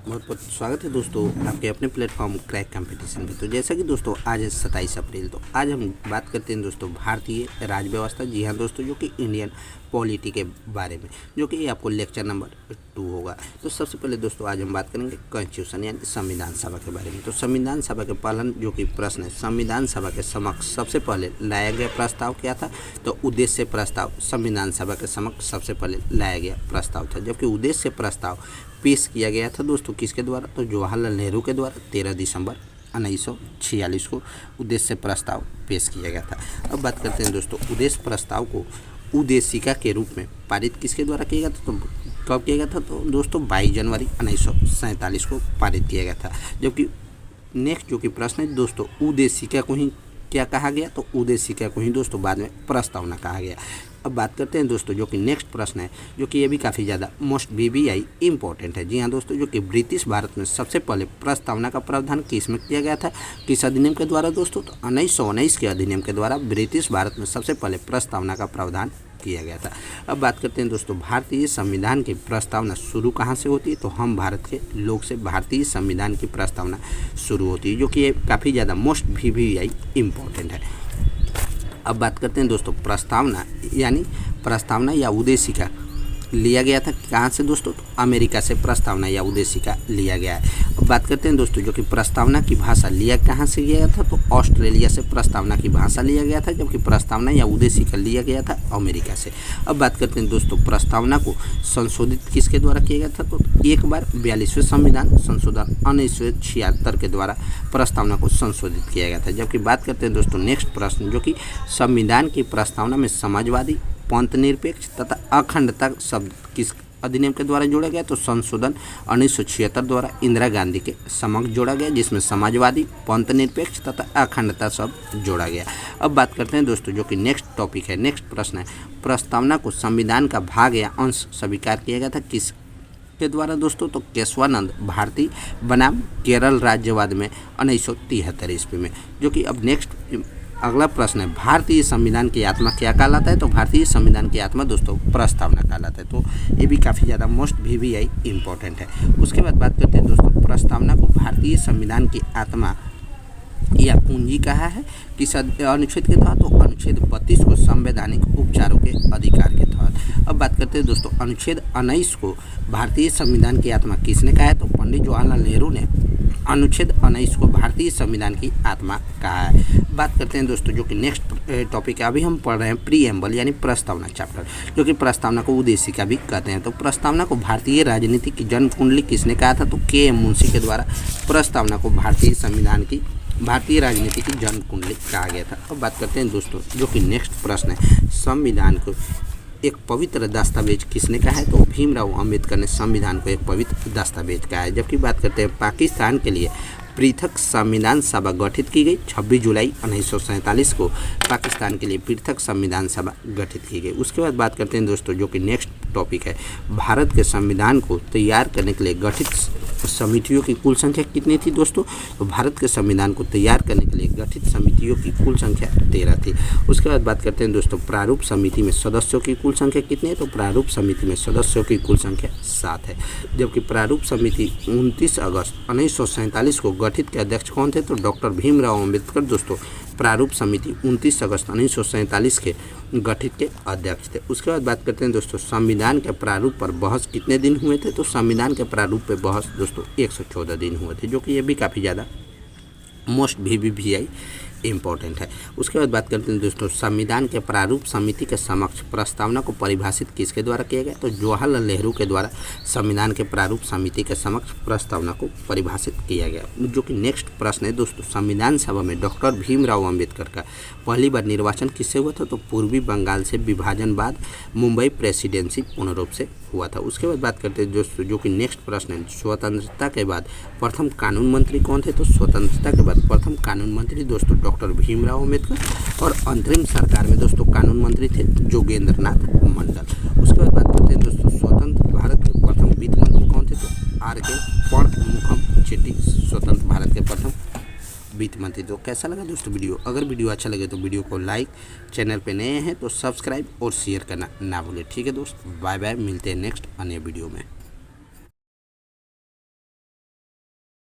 बहुत बहुत स्वागत है दोस्तों आपके अपने प्लेटफॉर्म क्रैक कंपटीशन में। तो जैसा कि दोस्तों आज है 27 अप्रैल, तो आज हम बात करते हैं दोस्तों भारतीय राज्य व्यवस्था। जी हाँ दोस्तों, जो कि इंडियन पॉलिटी के बारे में, जो कि आपको लेक्चर नंबर 2 होगा। तो सबसे पहले दोस्तों आज हम बात करेंगे कॉन्स्टिट्यूशन यानी संविधान सभा के बारे में। तो संविधान सभा के पहला जो कि प्रश्न है, संविधान सभा के समक्ष सबसे पहले लाया गया प्रस्ताव क्या था? तो उद्देश्य प्रस्ताव संविधान सभा के समक्ष सबसे पहले लाया गया प्रस्ताव था, जबकि उद्देश्य प्रस्ताव पेश किया गया था दोस्तों किसके द्वारा? तो जवाहरलाल नेहरू के द्वारा 13 दिसंबर 1946 को उद्देश्य प्रस्ताव पेश किया गया था। अब बात करते हैं दोस्तों उद्देश्य प्रस्ताव को उद्देशिका के रूप में पारित किसके द्वारा किया गया था? तो कब किया गया था? तो दोस्तों 22 जनवरी 1947 को पारित किया गया था। जबकि नेक्स्ट जो कि प्रश्न है दोस्तों, उद्देशिका को ही क्या कहा गया? तो उद्देशिका को ही दोस्तों बाद में प्रस्तावना कहा गया। अब बात करते हैं दोस्तों जो कि नेक्स्ट प्रश्न है, जो कि ये भी काफ़ी ज़्यादा मोस्ट बीबीआई इंपॉर्टेंट है। जी हाँ दोस्तों, जो कि ब्रिटिश भारत में सबसे पहले प्रस्तावना का प्रावधान किस में किया गया था? किस अधिनियम के द्वारा दोस्तों? तो 1919 के अधिनियम के द्वारा ब्रिटिश भारत में सबसे पहले प्रस्तावना का प्रावधान किया गया था। अब बात करते हैं दोस्तों भारतीय संविधान की प्रस्तावना शुरू कहाँ से होती है? तो हम भारत के लोग से भारतीय संविधान की प्रस्तावना शुरू होती है, जो कि ये काफ़ी ज़्यादा मोस्ट बीबीआई इंपॉर्टेंट है। अब बात करते हैं दोस्तों प्रस्तावना यानी प्रस्तावना या उद्देशिका लिया गया था कहाँ से दोस्तों? तो अमेरिका से प्रस्तावना या उद्देशिका लिया गया है। अब बात करते हैं दोस्तों जो कि प्रस्तावना की भाषा लिया कहाँ से गया था? तो ऑस्ट्रेलिया से प्रस्तावना की भाषा लिया गया था, जबकि प्रस्तावना या उद्देशिका लिया गया था अमेरिका से। अब बात करते हैं दोस्तों प्रस्तावना को संशोधित किसके द्वारा किया गया था? तो एक बार 42वें संविधान संशोधन 1976 के द्वारा प्रस्तावना को संशोधित किया गया था। जबकि बात करते हैं दोस्तों नेक्स्ट प्रश्न, जो कि संविधान की प्रस्तावना में समाजवादी, पंथ निरपेक्ष तथा अखंडता शब्द किस अधिनियम के द्वारा जोड़ा गया? तो संशोधन 1976 द्वारा इंदिरा गांधी के समक्ष जोड़ा गया, जिसमें समाजवादी, पंथ निरपेक्ष तथा अखंडता शब्द जोड़ा गया। अब बात करते हैं दोस्तों जो कि नेक्स्ट टॉपिक है, नेक्स्ट प्रश्न है, प्रस्तावना को संविधान का भाग या अंश स्वीकार किया गया था किस के द्वारा दोस्तों? तो केशवानंद भारती बनाम केरल राज्यवाद में 1973 ईस्वी में। जो कि अब नेक्स्ट अगला प्रश्न है, भारतीय संविधान की आत्मा क्या कहलाता है? तो भारतीय संविधान की आत्मा दोस्तों प्रस्तावना कहलाता है। तो ये भी काफ़ी ज़्यादा मोस्ट बीबीआई इंपॉर्टेंट है। उसके बाद बात करते हैं दोस्तों प्रस्तावना को भारतीय संविधान की आत्मा या पूंजी कहा है किस अनुच्छेद के तहत? तो अनुच्छेद 32 को संवैधानिक उपचारों के अधिकार के तहत। अब बात करते हैं दोस्तों अनुच्छेद 19 को भारतीय संविधान की आत्मा किसने कहा है? तो पंडित जवाहरलाल नेहरू ने अनुच्छेद 19 को भारतीय संविधान की आत्मा कहा है। बात करते हैं दोस्तों जो कि नेक्स्ट टॉपिक है, अभी हम पढ़ रहे हैं प्रीएम्बल यानी प्रस्तावना चैप्टर, जो कि प्रस्तावना को उद्देशिका भी कहते हैं। तो प्रस्तावना को भारतीय राजनीति की जन्म कुंडली किसने कहा था? तो के.एम. मुंशी के द्वारा प्रस्तावना को भारतीय संविधान की भारतीय राजनीति की जन्म कुंडली कहा गया था। अब बात करते हैं दोस्तों जो कि नेक्स्ट प्रश्न है, संविधान को एक पवित्र दस्तावेज किसने कहा है? तो भीमराव अंबेडकर ने संविधान को एक पवित्र दस्तावेज कहा है। जबकि बात करते हैं पाकिस्तान के लिए पृथक संविधान सभा गठित की गई 26 जुलाई 1947 को पाकिस्तान के लिए पृथक संविधान सभा गठित की गई। उसके बाद बात करते हैं दोस्तों जो कि नेक्स्ट टॉपिक है, भारत के संविधान को तैयार करने के लिए गठित समितियों की कुल संख्या कितनी थी दोस्तों? तो भारत के संविधान को तैयार करने के लिए गठित समितियों की कुल संख्या 13 थी। उसके बाद बात करते हैं दोस्तों प्रारूप समिति में सदस्यों की कुल संख्या कितनी है? तो प्रारूप समिति में सदस्यों की कुल संख्या 7 है। जबकि प्रारूप समिति 29 अगस्त 1947 को गठित के अध्यक्ष कौन थे? तो डॉक्टर भीमराव अंबेडकर दोस्तों प्रारूप समिति 29 अगस्त 1947 के गठित के अध्यक्ष थे। उसके बाद बात करते हैं दोस्तों संविधान के प्रारूप पर बहस कितने दिन हुए थे? तो संविधान के प्रारूप पे बहस दोस्तों 114 दिन हुए थे, जो कि ये भी काफ़ी ज़्यादा मोस्ट बीबीआई इंपॉर्टेंट है। उसके बाद बात करते हैं दोस्तों संविधान के प्रारूप समिति के समक्ष प्रस्तावना को परिभाषित किसके द्वारा किया गया? तो जवाहरलाल नेहरू के द्वारा संविधान के प्रारूप समिति के समक्ष प्रस्तावना को परिभाषित किया गया। जो कि नेक्स्ट प्रश्न है दोस्तों, संविधान सभा में डॉक्टर भीमराव अंबेडकर का पहली बार निर्वाचन किससे हुआ था? तो पूर्वी बंगाल से विभाजन बाद मुंबई प्रेसिडेंसी पूर्ण रूप से हुआ था। उसके बाद बात करते हैं दोस्तों जो कि नेक्स्ट प्रश्न है, स्वतंत्रता के बाद प्रथम कानून मंत्री कौन थे? तो स्वतंत्रता के बाद प्रथम कानून मंत्री दोस्तों डॉक्टर भीमराव अंबेडकर, और अंतरिम सरकार में दोस्तों कानून मंत्री थे जोगेंद्र नाथ मंडल। उसके बाद बात करते हैं दोस्तों स्वतंत्र भारत के प्रथम वित्त मंत्री कौन थे? तो आर.के. पणमुखम चेट्टी स्वतंत्र भारत के प्रथम वित्त मंत्री। तो कैसा लगा दोस्तों वीडियो? अगर वीडियो अच्छा लगे तो वीडियो को लाइक, चैनल पे नए हैं तो सब्सक्राइब और शेयर करना ना भूलें। ठीक है दोस्त, बाय बाय, मिलते हैं नेक्स्ट अन्य वीडियो में।